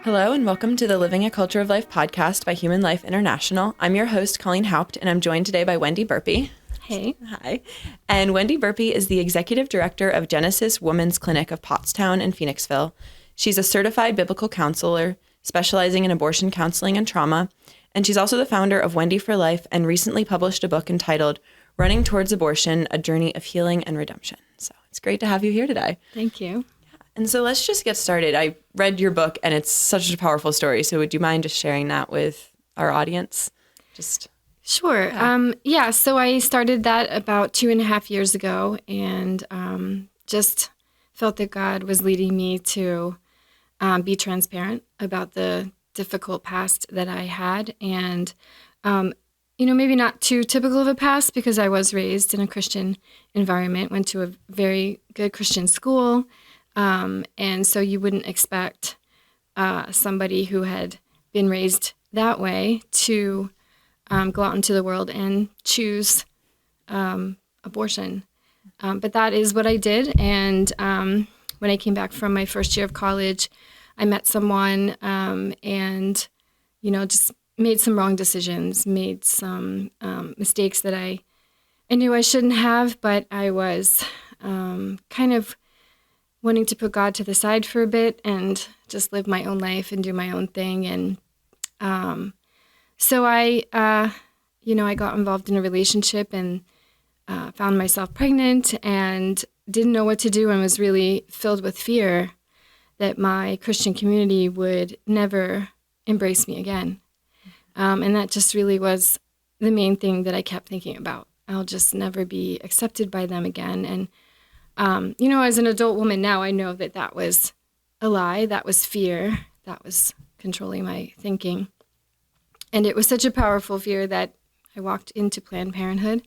Hello and welcome to the Living a Culture of Life podcast by Human Life International. I'm your host, Colleen Haupt, and I'm joined today by Wendy Burpee. Hey. Hi. And Wendy Burpee is the executive director of Genesis Women's Clinic of Pottstown and Phoenixville. She's a certified biblical counselor specializing in abortion counseling and trauma, and she's also the founder of Wendy for Life and recently published a book entitled Running Towards Abortion, A Journey of Healing and Redemption. So it's great to have you here today. Thank you. And so let's just get started. I read your book and it's such a powerful story. So would you mind just sharing that with our audience? Sure. So I started that about 2.5 years ago and just felt that God was leading me to be transparent about the difficult past that I had. And, maybe not too typical of a past because I was raised in a Christian environment, went to a very good Christian school. And so you wouldn't expect somebody who had been raised that way to go out into the world and choose abortion. But that is what I did. And when I came back from my first year of college, I met someone and, just made some wrong decisions, made some mistakes that I knew I shouldn't have, but I was kind of wanting to put God to the side for a bit and just live my own life and do my own thing. And so I got involved in a relationship and found myself pregnant and didn't know what to do and was really filled with fear that my Christian community would never embrace me again. And that just really was the main thing that I kept thinking about. I'll just never be accepted by them again. And as an adult woman now, I know that that was a lie. That was fear. That was controlling my thinking. And it was such a powerful fear that I walked into Planned Parenthood.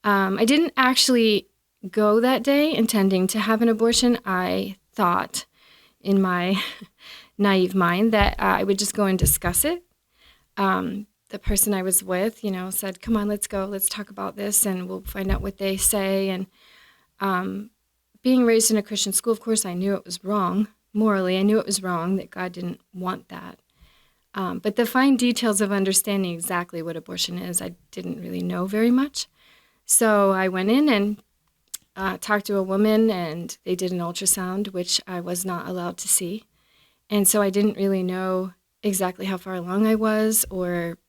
I didn't actually go that day intending to have an abortion. I thought in my naive mind that I would just go and discuss it. The person I was with, said, come on, let's go. Let's talk about this and we'll find out what they say. And being raised in a Christian school, of course, I knew it was wrong. Morally, I knew it was wrong, that God didn't want that. But the fine details of understanding exactly what abortion is, I didn't really know very much. So I went in and talked to a woman, and they did an ultrasound, which I was not allowed to see. And so I didn't really know exactly how far along I was, or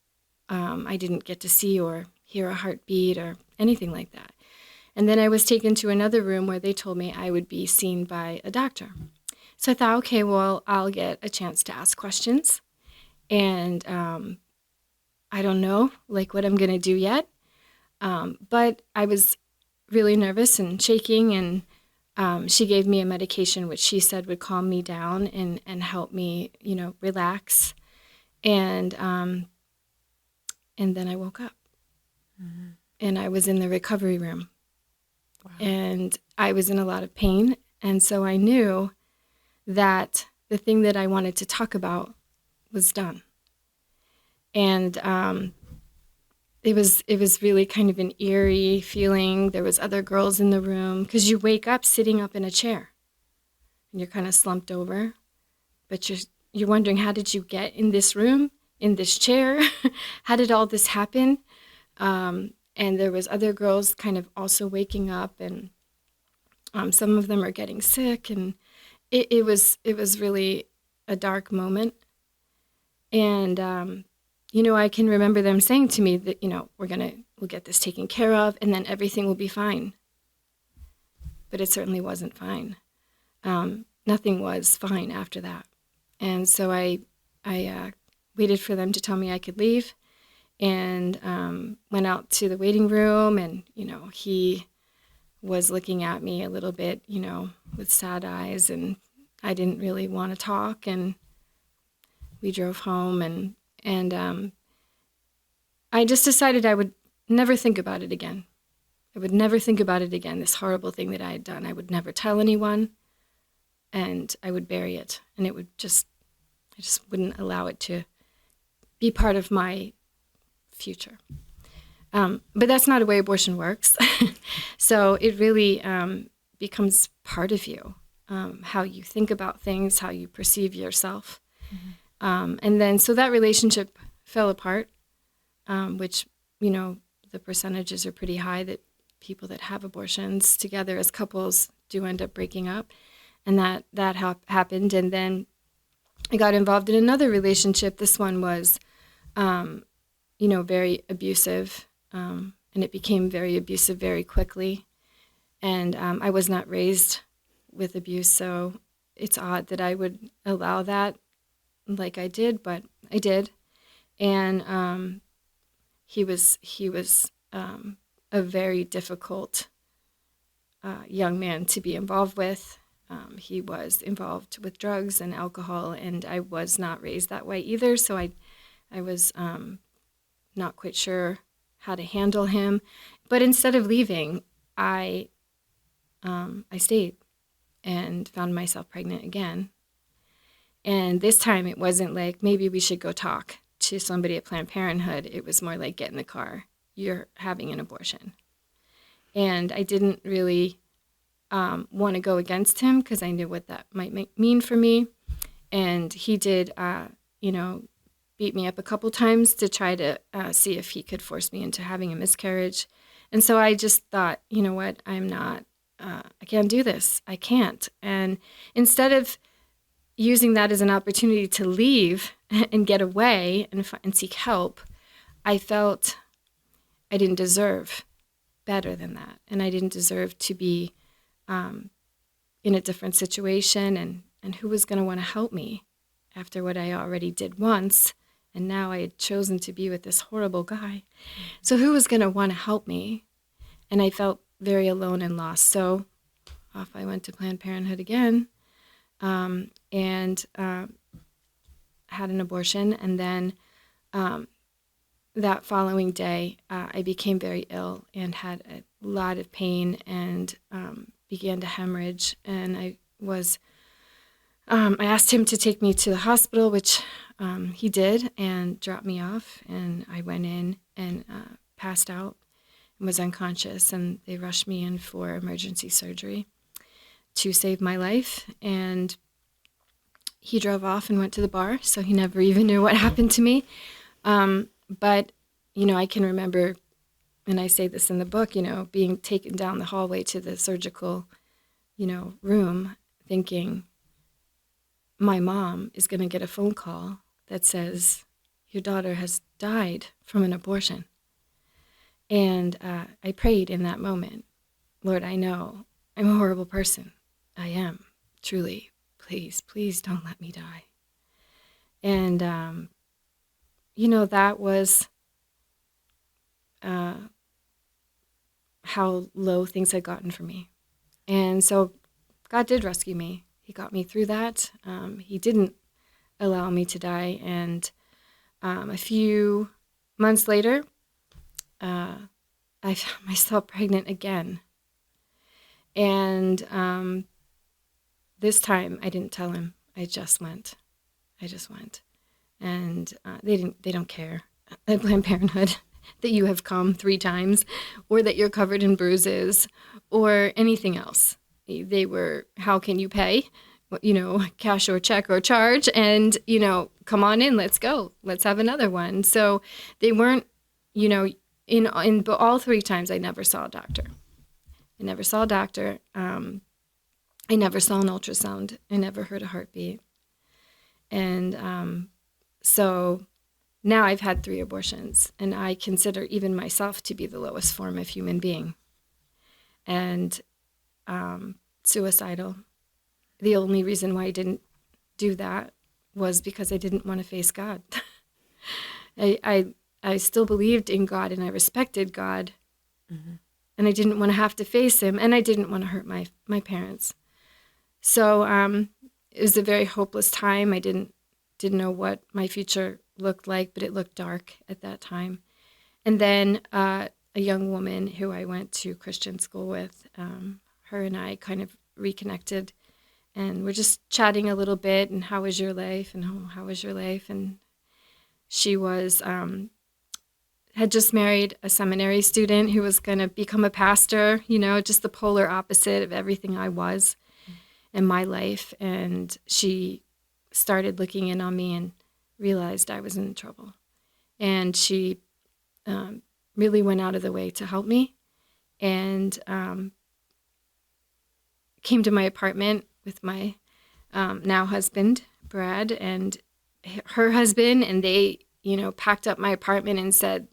I didn't get to see or hear a heartbeat or anything like that. And then I was taken to another room where they told me I would be seen by a doctor. So I thought, okay, well, I'll get a chance to ask questions. And I don't know, what I'm going to do yet. But I was really nervous and shaking, and she gave me a medication which she said would calm me down and help me, relax. And then I woke up. Mm-hmm. And I was in the recovery room. Wow. And I was in a lot of pain. And so I knew that the thing that I wanted to talk about was done. And it was really kind of an eerie feeling. There was other girls in the room because you wake up sitting up in a chair and you're kind of slumped over, but you're wondering, how did you get in this room, in this chair? How did all this happen? And there was other girls kind of also waking up, and some of them are getting sick, and it was really a dark moment. And I can remember them saying to me that we'll get this taken care of, and then everything will be fine. But it certainly wasn't fine. Nothing was fine after that, and so I waited for them to tell me I could leave. And went out to the waiting room, and, he was looking at me a little bit, with sad eyes, and I didn't really want to talk, and we drove home, and I just decided I would never think about it again. I would never think about it again, this horrible thing that I had done. I would never tell anyone, and I would bury it, and I just wouldn't allow it to be part of my future. But that's not the way abortion works. So it really becomes part of you, how you think about things, how you perceive yourself. And then, so that relationship fell apart, which, the percentages are pretty high that people that have abortions together as couples do end up breaking up. And that happened. And then I got involved in another relationship. This one was, very abusive. And it became very abusive very quickly. And I was not raised with abuse, so it's odd that I would allow that like I did, but I did. And he was a very difficult young man to be involved with. He was involved with drugs and alcohol, and I was not raised that way either, so I was not quite sure how to handle him. But instead of leaving, I stayed and found myself pregnant again. And this time it wasn't like, maybe we should go talk to somebody at Planned Parenthood. It was more like, get in the car. You're having an abortion. And I didn't really want to go against him because I knew what that might mean for me. And he did, beat me up a couple times to try to see if he could force me into having a miscarriage. And so I just thought, you know what, I can't do this. I can't. And instead of using that as an opportunity to leave and get away and seek help, I felt I didn't deserve better than that. And I didn't deserve to be in a different situation. And who was going to want to help me after what I already did once? And now I had chosen to be with this horrible guy. So who was going to want to help me? And I felt very alone and lost. So off I went to Planned Parenthood again, and had an abortion. And then that following day, I became very ill and had a lot of pain and began to hemorrhage. And I asked him to take me to the hospital, which he did, and dropped me off. And I went in and passed out and was unconscious, and they rushed me in for emergency surgery to save my life. And he drove off and went to the bar, so he never even knew what happened to me. But, I can remember, and I say this in the book, being taken down the hallway to the surgical, room, thinking, my mom is going to get a phone call that says, your daughter has died from an abortion. And I prayed in that moment, Lord, I know I'm a horrible person. I am, truly. Please don't let me die. And, that was how low things had gotten for me. And so God did rescue me. He got me through that. He didn't allow me to die. And a few months later, I found myself pregnant again. And this time I didn't tell him. I just went. And they don't care at Planned Parenthood that you have come 3 times or that you're covered in bruises or anything else. They were, how can you pay? Cash or check or charge, and, come on in, let's go. Let's have another one. So they weren't, in all 3 times I never saw a doctor. I never saw an ultrasound. I never heard a heartbeat. And so now I've had 3 abortions, and I consider even myself to be the lowest form of human being. And suicidal. The only reason why I didn't do that was because I didn't want to face God. I still believed in God, and I respected God, and I didn't want to have to face him, and I didn't want to hurt my parents. So it was a very hopeless time. I didn't know what my future looked like, but it looked dark at that time. And then a young woman who I went to Christian school with, her and I kind of reconnected, and we're just chatting a little bit, and how was your life, and how was your life? And she was had just married a seminary student who was going to become a pastor, just the polar opposite of everything I was in my life. And she started looking in on me and realized I was in trouble. And she really went out of the way to help me, and came to my apartment with my now husband, Brad, and her husband, and they, packed up my apartment and said,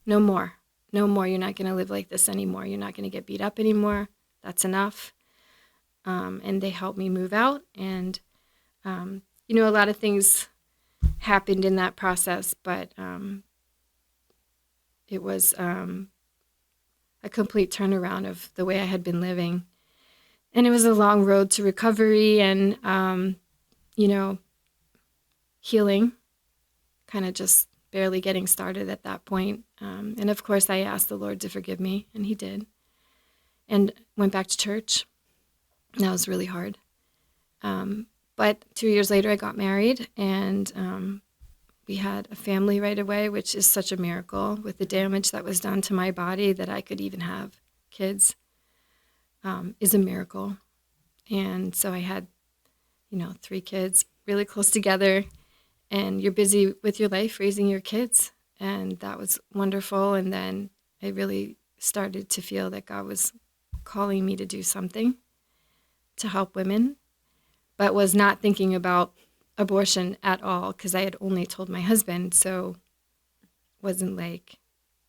no more, you're not going to live like this anymore. You're not going to get beat up anymore. That's enough. And they helped me move out. And, a lot of things happened in that process, but it was a complete turnaround of the way I had been living. And it was a long road to recovery and, healing, kind of just barely getting started at that point. And of course, I asked the Lord to forgive me, and he did. And went back to church. That was really hard. But 2 years later, I got married, and we had a family right away, which is such a miracle with the damage that was done to my body that I could even have kids. Is a miracle. And so I had, 3 kids really close together, and you're busy with your life raising your kids. And that was wonderful. And then I really started to feel that God was calling me to do something to help women, but was not thinking about abortion at all because I had only told my husband. So it wasn't like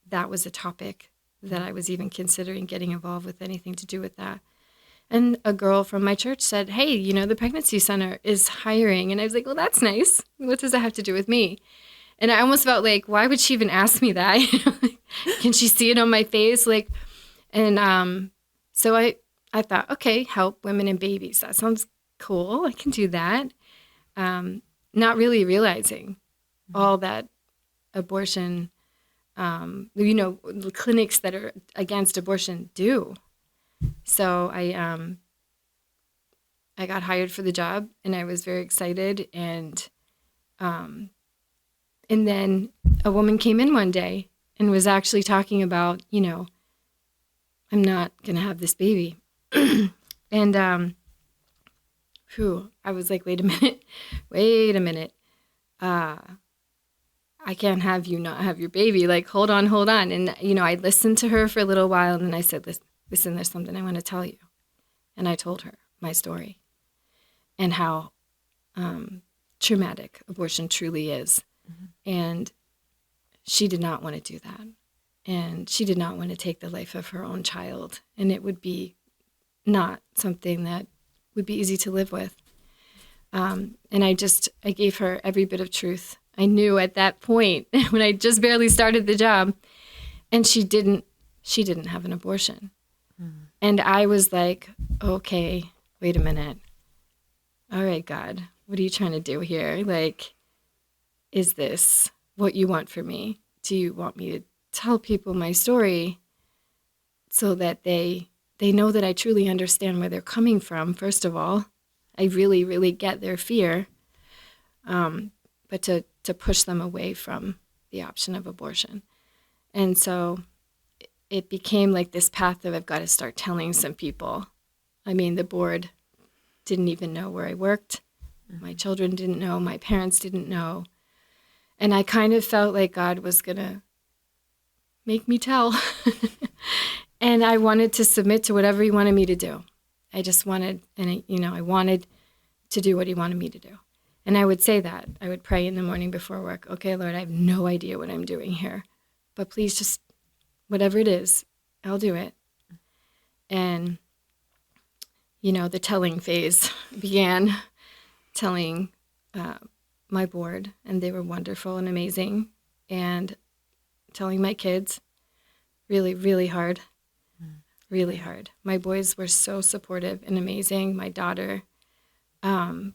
that was a topic that I was even considering getting involved with anything to do with that. And a girl from my church said, hey, the pregnancy center is hiring. And I was like, well, that's nice. What does that have to do with me? And I almost felt like, why would she even ask me that? Can she see it on my face? So I thought, okay, help women and babies. That sounds cool. I can do that. Not really realizing all that abortion, clinics that are against abortion do. So I got hired for the job, and I was very excited. And then a woman came in one day and was actually talking about, I'm not going to have this baby. And I was like, wait a minute. I can't have you not have your baby. Like, hold on. And, I listened to her for a little while, and then I said, listen, there's something I want to tell you. And I told her my story and how traumatic abortion truly is. Mm-hmm. And she did not want to do that. And she did not want to take the life of her own child. And it would be not something that would be easy to live with. And I gave her every bit of truth I knew at that point when I just barely started the job. And she didn't have an abortion. Mm-hmm. And I was like, okay, wait a minute. All right, God, what are you trying to do here? Like, is this what you want for me? Do you want me to tell people my story so that they know that I truly understand where they're coming from, first of all? I really, really get their fear, but to push them away from the option of abortion. And so it became like this path of I've got to start telling some people. I mean, the board didn't even know where I worked. Mm-hmm. My children didn't know. My parents didn't know. And I kind of felt like God was going to make me tell. And I wanted to submit to whatever he wanted me to do. I just wanted, I wanted to do what he wanted me to do. And I would say that. I would pray in the morning before work, okay, Lord, I have no idea what I'm doing here, but please just, whatever it is, I'll do it. And, the telling phase began, telling my board, and they were wonderful and amazing, and telling my kids, really, really hard. Really hard. My boys were so supportive and amazing. My daughter, that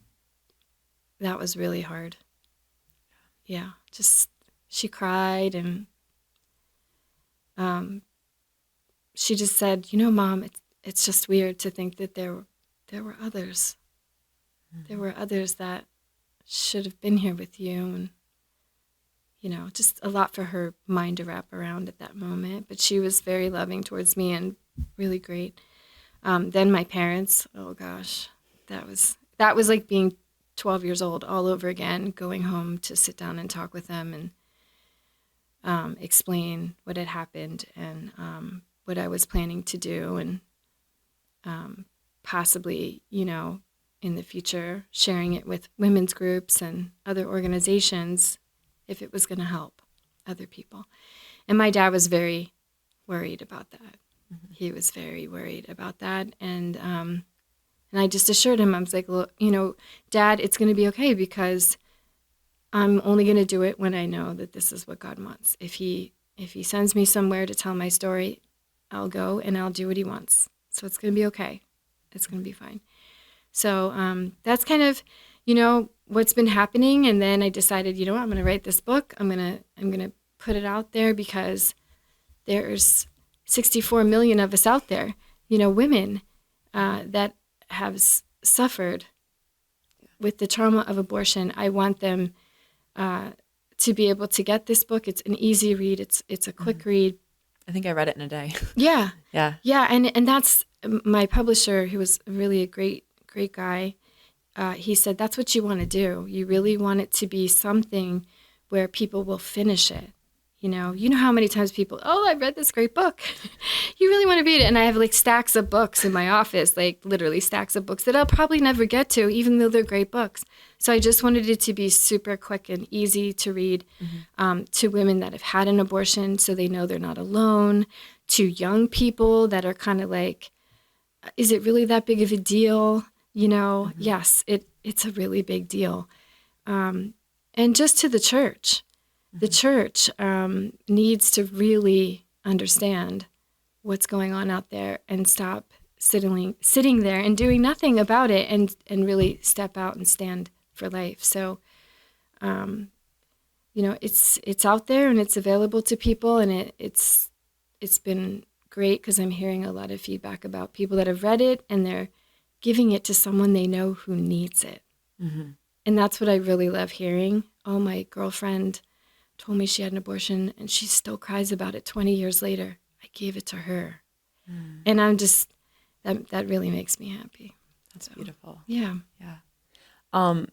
was really hard. Yeah, she cried, and she just said, Mom, it's just weird to think that there were others. Mm-hmm. There were others that should have been here with you, and just a lot for her mind to wrap around at that moment. But she was very loving towards me and really great. Then my parents, oh gosh, that was like being 12 years old all over again, going home to sit down and talk with them and explain what had happened and what I was planning to do, and possibly, in the future, sharing it with women's groups and other organizations if it was going to help other people. And my dad was very worried about that. Mm-hmm. He was very worried about that. And I just assured him, I was like, look, Dad, it's going to be okay, because I'm only going to do it when I know that this is what God wants. If he sends me somewhere to tell my story, I'll go and I'll do what he wants. So it's going to be okay. It's going to be fine. So that's kind of, what's been happening. And then I decided, I'm going to write this book. I'm going to put it out there, because there's 64 million of us out there, women that have suffered with the trauma of abortion. I want them to be able to get this book. It's an easy read. It's a quick read. I think I read it in a day. Yeah. Yeah. Yeah. And that's my publisher, who was really a great guy. He said, that's what you want to do. You really want it to be something where people will finish it. You know how many times people, I read this great book. You really want to read it. And I have like stacks of books in my office, like literally stacks of books that I'll probably never get to, even though they're great books. So I just wanted it to be super quick and easy to read, to women that have had an abortion, so they know they're not alone, to young people that are kind of like, is it really that big of a deal? Yes, it's a really big deal. And just to the church. The church needs to really understand what's going on out there and stop sitting there and doing nothing about it, and really step out and stand for life. So, it's out there and it's available to people, and it's been great, because I'm hearing a lot of feedback about people that have read it and they're giving it to someone they know who needs it. Mm-hmm. And that's what I really love hearing. My girlfriend told me she had an abortion and she still cries about it 20 years later. I gave it to her. And I'm just, that really makes me happy. That's beautiful. Yeah. Yeah.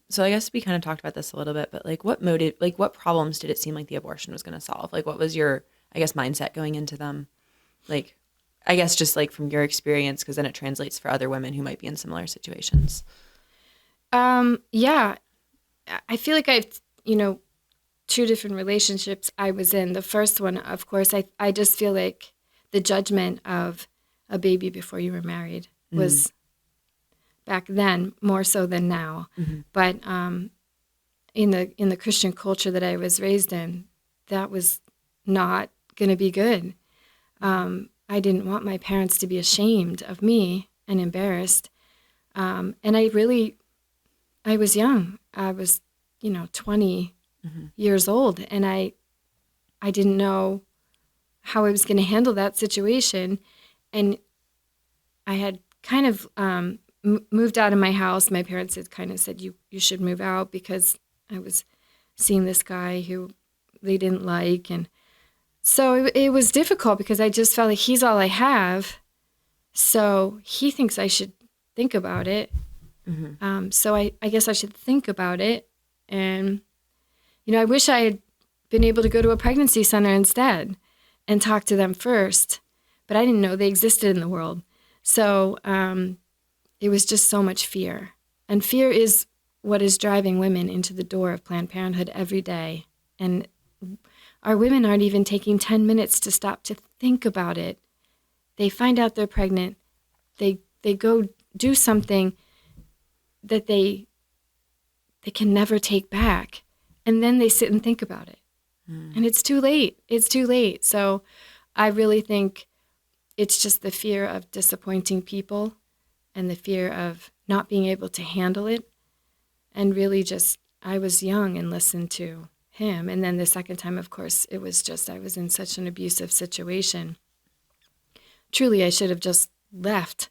So I guess we kind of talked about this a little bit, but what problems did it seem like the abortion was going to solve? Like, what was your, mindset going into them? Like, I guess just like from your experience, because then it translates for other women who might be in similar situations. Yeah. I feel like I've, two different relationships I was in. The first one, of course, I just feel like the judgment of a baby before you were married was back then more so than now. Mm-hmm. But in the Christian culture that I was raised in, that was not going to be good. I didn't want my parents to be ashamed of me and embarrassed. And I was young. I was, 20 years old, and I didn't know how I was going to handle that situation. And I had kind of moved out of my house. My parents had kind of said, you should move out, because I was seeing this guy who they didn't like. And so it was difficult, because I just felt like he's all I have. So he thinks I should think about it. Mm-hmm. So I guess I should think about it. And I wish I had been able to go to a pregnancy center instead and talk to them first, but I didn't know they existed in the world. So it was just so much fear. And fear is what is driving women into the door of Planned Parenthood every day. And our women aren't even taking 10 minutes to stop to think about it. They find out they're pregnant. They go do something that they can never take back. And then they sit and think about it. And it's too late. It's too late. So I really think it's just the fear of disappointing people and the fear of not being able to handle it. And really just, I was young and listened to him. And then the second time, of course, it was just, I was in such an abusive situation. Truly, I should have just left.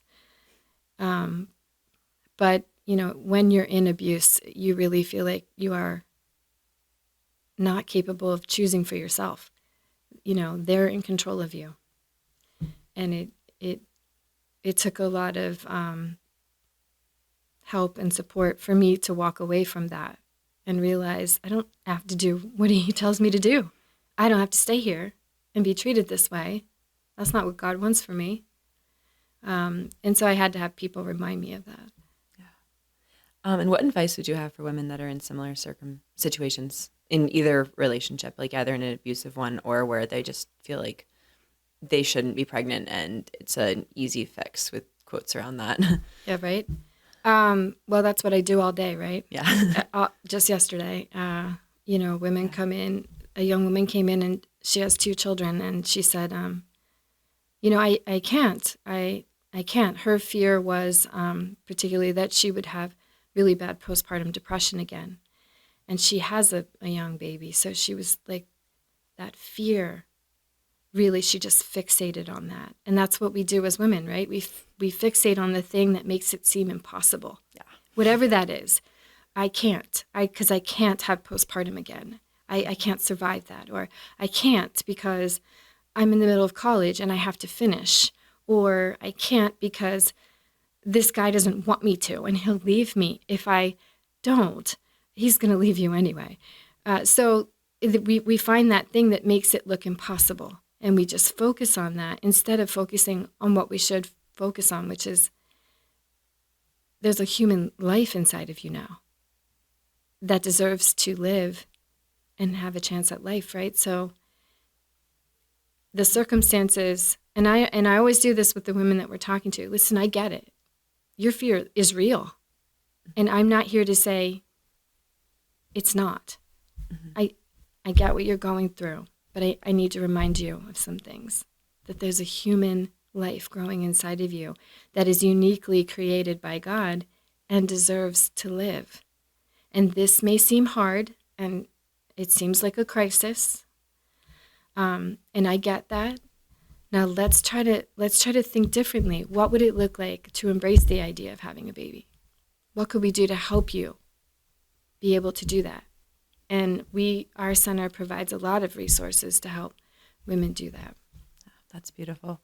But, when you're in abuse, you really feel like you are not capable of choosing for yourself. They're in control of you. And it took a lot of help and support for me to walk away from that and realize I don't have to do what he tells me to do. I don't have to stay here and be treated this way. That's not what God wants for me. And so I had to have people remind me of that. And what advice would you have for women that are in similar situations in either relationship, like either in an abusive one or where they just feel like they shouldn't be pregnant and it's an easy fix with quotes around that? Yeah, right? Well, that's what I do all day, right? Yeah. Just yesterday, women come in, a young woman came in and she has 2 children and she said, I can't. I can't. Her fear was particularly that she would have really bad postpartum depression again. And she has a young baby. So she was like, that fear, really, she just fixated on that. And that's what we do as women, right? We fixate on the thing that makes it seem impossible. Yeah. Whatever that is. I can't. Because I can't have postpartum again. I can't survive that. Or I can't because I'm in the middle of college and I have to finish. Or I can't because this guy doesn't want me to, and he'll leave me if I don't. He's going to leave you anyway. So we find that thing that makes it look impossible, and we just focus on that instead of focusing on what we should focus on, which is there's a human life inside of you now that deserves to live and have a chance at life, right? So the circumstances, and I always do this with the women that we're talking to. Listen, I get it. Your fear is real. And I'm not here to say it's not. Mm-hmm. I get what you're going through, but I need to remind you of some things. That there's a human life growing inside of you that is uniquely created by God and deserves to live. And this may seem hard, and it seems like a crisis. And I get that. Now let's try to think differently. What would it look like to embrace the idea of having a baby? What could we do to help you be able to do that? And our center provides a lot of resources to help women do that. That's beautiful.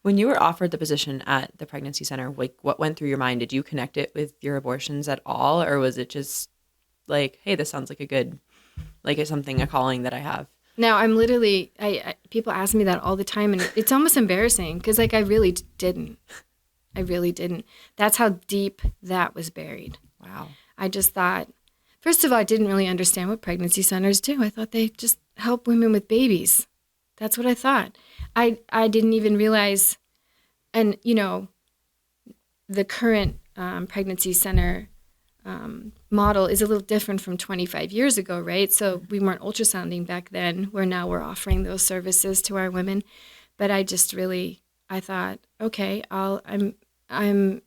When you were offered the position at the pregnancy center, like what went through your mind? Did you connect it with your abortions at all? Or was it just like, hey, this sounds like a calling that I have? No, I'm literally, people ask me that all the time, and it's almost embarrassing because, I really didn't. I really didn't. That's how deep that was buried. Wow. I just thought, first of all, I didn't really understand what pregnancy centers do. I thought they just help women with babies. That's what I thought. I didn't even realize, and, the current pregnancy center model is a little different from 25 years ago, right? So we weren't ultrasounding back then, where now we're offering those services to our women. But I thought, okay, I'm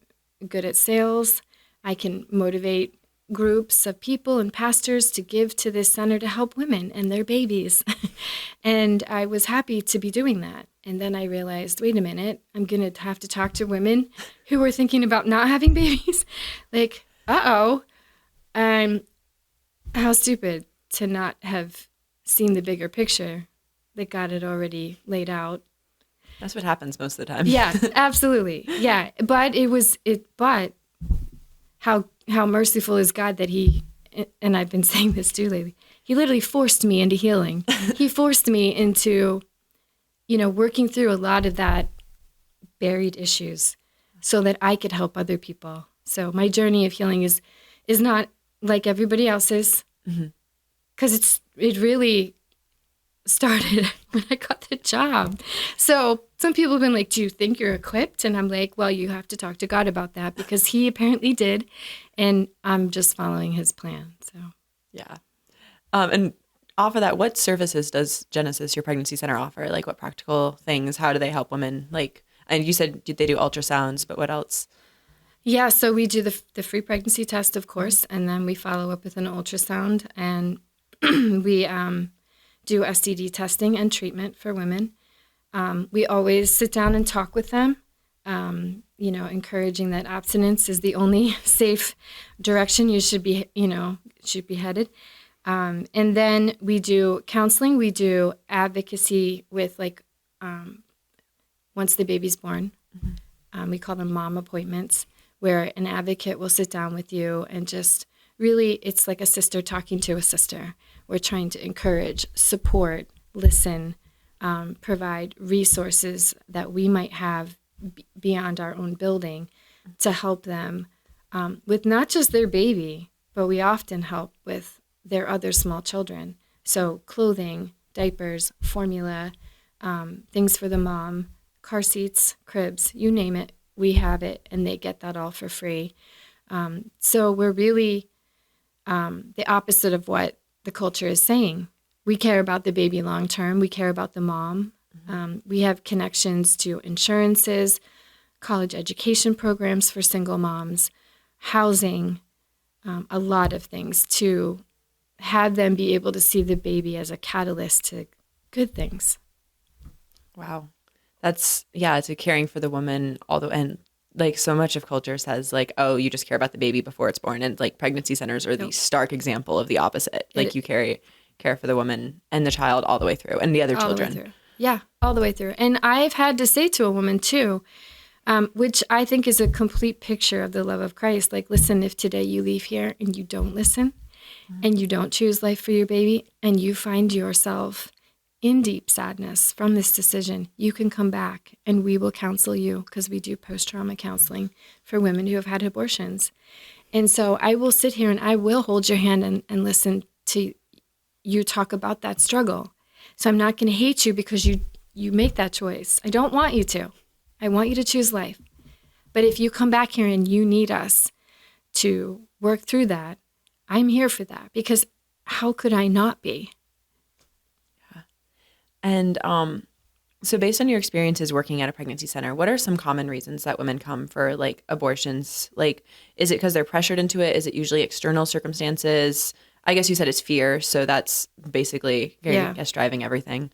good at sales. I can motivate groups of people and pastors to give to this center to help women and their babies. And I was happy to be doing that. And then I realized, wait a minute, I'm going to have to talk to women who are thinking about not having babies. Like, how stupid to not have seen the bigger picture that God had already laid out. That's what happens most of the time. Yeah, absolutely. Yeah. But but how merciful is God that he, and I've been saying this too lately, he literally forced me into healing. He forced me into, working through a lot of that buried issues so that I could help other people. So my journey of healing is not like everybody else's, because it really started when I got the job. So some people have been like, do you think you're equipped? And I'm like, well, you have to talk to God about that, because he apparently did, and I'm just following his plan. So yeah. And off of that, what services does Genesis, your pregnancy center, offer? Like, what practical things? How do they help women? Like, and you said they do ultrasounds, but what else? Yeah, so we do the free pregnancy test, of course, and then we follow up with an ultrasound, and we do STD testing and treatment for women. We always sit down and talk with them, encouraging that abstinence is the only safe direction you should be headed. And then we do counseling. We do advocacy with, once the baby's born. We call them mom appointments, where an advocate will sit down with you and just really, it's like a sister talking to a sister. We're trying to encourage, support, listen, provide resources that we might have beyond our own building to help them with not just their baby, but we often help with their other small children. So clothing, diapers, formula, things for the mom, car seats, cribs, you name it, we have it, and they get that all for free. So we're really the opposite of what the culture is saying. We care about the baby long term. We care about the mom. We have connections to insurances, college education programs for single moms, housing, a lot of things to have them be able to see the baby as a catalyst to good things. Wow. It's a caring for the woman, and like so much of culture says like, oh, you just care about the baby before it's born. And like pregnancy centers are the stark example of the opposite. Like you care for the woman and the child all the way through and the other children. Yeah, all the way through. And I've had to say to a woman too, which I think is a complete picture of the love of Christ. Like, listen, if today you leave here and you don't listen and you don't choose life for your baby and you find yourself in deep sadness from this decision, you can come back and we will counsel you, because we do post-trauma counseling for women who have had abortions. And so I will sit here and I will hold your hand and listen to you talk about that struggle. So I'm not going to hate you because you make that choice. I don't want you to. I want you to choose life. But if you come back here and you need us to work through that, I'm here for that, because how could I not be? And so based on your experiences working at a pregnancy center, what are some common reasons that women come for like abortions? Like, is it because they're pressured into it? Is it usually external circumstances? I guess you said it's fear. So that's basically, I guess, driving everything.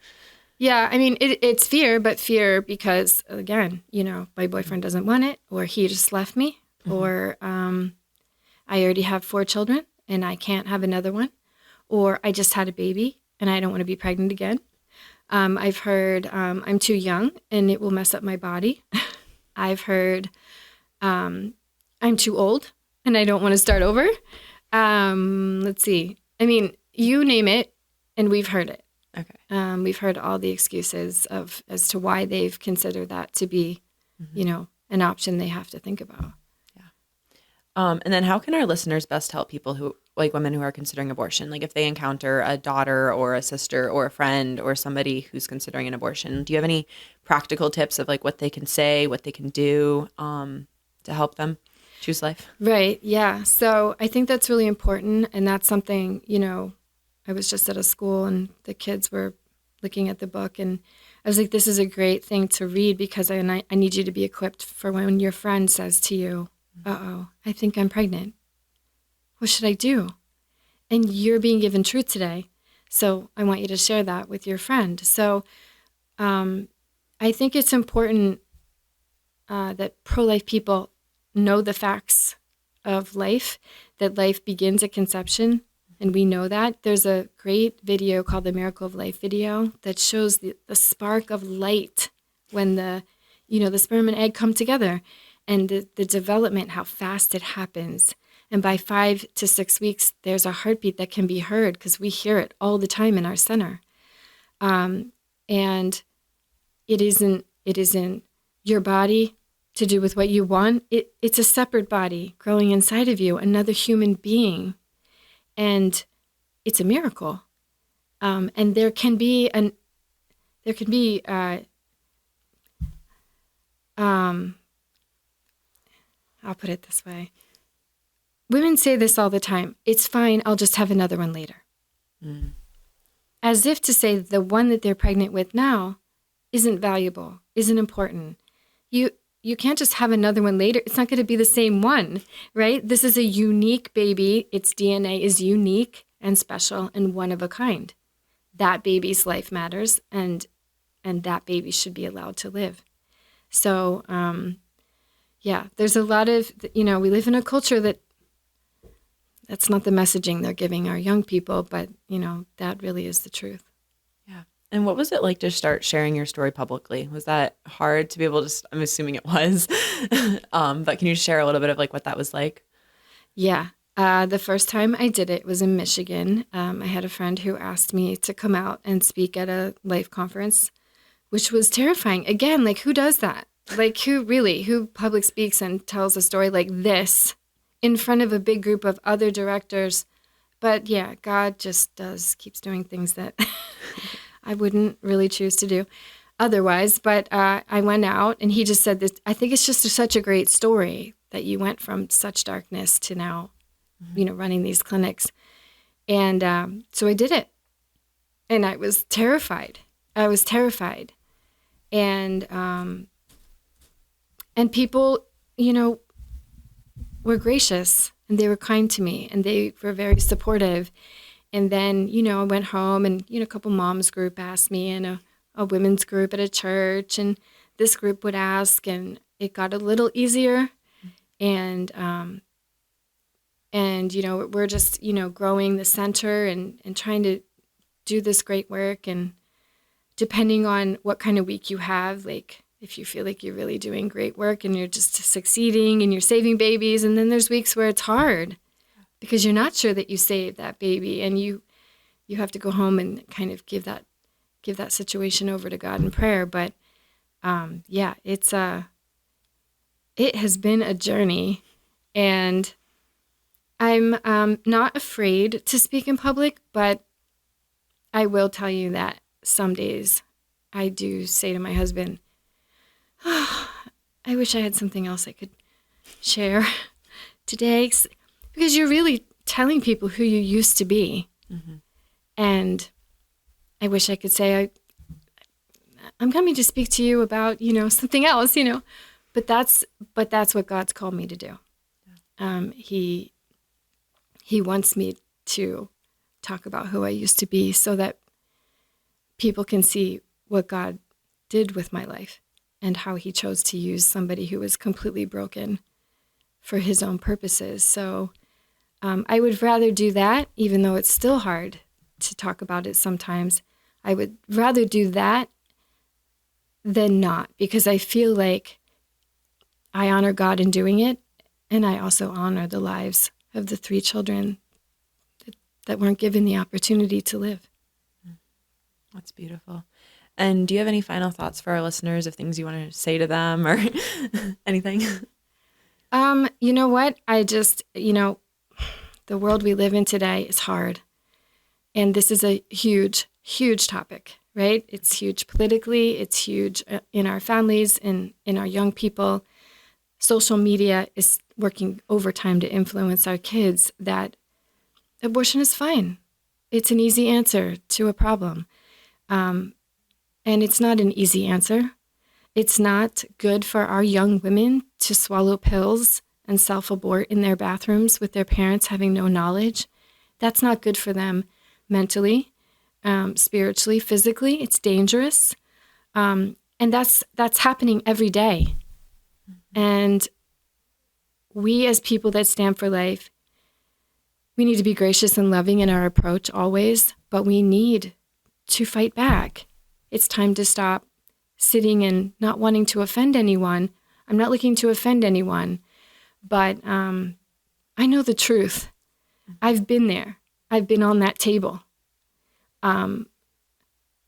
Yeah. I mean, it's fear, but fear because, again, my boyfriend doesn't want it, or he just left me, or I already have 4 children and I can't have another one, or I just had a baby and I don't want to be pregnant again. I've heard I'm too young and it will mess up my body. I've heard I'm too old and I don't want to start over. Let's see. I mean, you name it, and we've heard it. Okay. We've heard all the excuses as to why they've considered that to be, an option they have to think about. Yeah. And then how can our listeners best help people who, like women who are considering abortion? Like if they encounter a daughter or a sister or a friend or somebody who's considering an abortion, do you have any practical tips of like what they can say, what they can do to help them choose life? Right. Yeah. So I think that's really important. And that's something, I was just at a school and the kids were looking at the book and I was like, this is a great thing to read because I need you to be equipped for when your friend says to you, uh-oh, I think I'm pregnant. What should I do? And you're being given truth today. So I want you to share that with your friend. So I think it's important that pro-life people know the facts of life, that life begins at conception. And we know that. There's a great video called the Miracle of Life video that shows the spark of light when the sperm and egg come together and the development, how fast it happens. And by 5 to 6 weeks, there's a heartbeat that can be heard because we hear it all the time in our center. And it isn't your body to do with what you want. It's a separate body growing inside of you, another human being. And it's a miracle. And there can be I'll put it this way. Women say this all the time. It's fine. I'll just have another one later. Mm. As if to say the one that they're pregnant with now isn't valuable, isn't important. You can't just have another one later. It's not going to be the same one, right? This is a unique baby. Its DNA is unique and special and one of a kind. That baby's life matters, and that baby should be allowed to live. So, there's a lot of, we live in a culture that's not the messaging they're giving our young people, but, that really is the truth. Yeah. And what was it like to start sharing your story publicly? Was that hard to be able to, I'm assuming it was, but can you share a little bit of like what that was like? Yeah. The first time I did it was in Michigan. I had a friend who asked me to come out and speak at a life conference, which was terrifying. Again, like who does that? Like who public speaks and tells a story like this in front of a big group of other directors? But yeah, God just keeps doing things that I wouldn't really choose to do otherwise. But I went out and he just said this, I think it's just such a great story that you went from such darkness to now, running these clinics. And so I did it. And I was terrified. And people, were gracious and they were kind to me and they were very supportive. And then, I went home and, a couple moms group asked me and a women's group at a church. And this group would ask and it got a little easier. And we're just, growing the center and trying to do this great work. And depending on what kind of week you have, like if you feel like you're really doing great work and you're just succeeding and you're saving babies, and then there's weeks where it's hard because you're not sure that you saved that baby and you have to go home and kind of give that situation over to God in prayer. But it has been a journey, and I'm not afraid to speak in public, but I will tell you that some days I do say to my husband, I wish I had something else I could share today, because you're really telling people who you used to be. Mm-hmm. And I wish I could say, I'm coming to speak to you about, something else, but that's what God's called me to do. Yeah. He wants me to talk about who I used to be so that people can see what God did with my life and how he chose to use somebody who was completely broken for his own purposes. So I would rather do that, even though it's still hard to talk about it sometimes. I would rather do that than not, because I feel like I honor God in doing it, and I also honor the lives of the 3 children that weren't given the opportunity to live. That's beautiful. And do you have any final thoughts for our listeners of things you want to say to them or anything? You know what? I just, the world we live in today is hard. And this is a huge, huge topic, right? It's huge politically. It's huge in our families and in our young people. Social media is working overtime to influence our kids that abortion is fine. It's an easy answer to a problem. And it's not an easy answer. It's not good for our young women to swallow pills and self-abort in their bathrooms with their parents having no knowledge. That's not good for them mentally, spiritually, physically. It's dangerous. And that's happening every day. And we as people that stand for life, we need to be gracious and loving in our approach always, but we need to fight back. It's time to stop sitting and not wanting to offend anyone. I'm not looking to offend anyone, but I know the truth. I've been there. I've been on that table.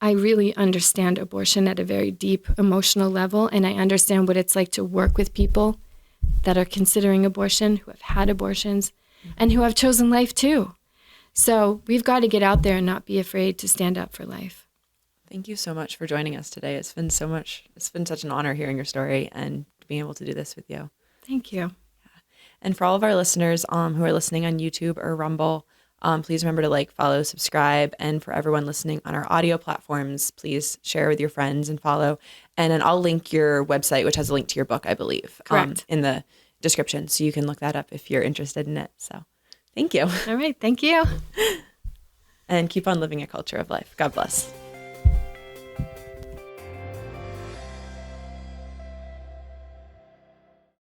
I really understand abortion at a very deep emotional level, and I understand what it's like to work with people that are considering abortion, who have had abortions, and who have chosen life too. So we've got to get out there and not be afraid to stand up for life. Thank you so much for joining us today. It's been such an honor hearing your story and being able to do this with you. Thank you. Yeah. And for all of our listeners who are listening on YouTube or Rumble, please remember to follow, subscribe. And for everyone listening on our audio platforms, please share with your friends and follow. And then I'll link your website, which has a link to your book, I believe, in the description. So you can look that up if you're interested in it. So thank you. All right. Thank you. And keep on living a culture of life. God bless.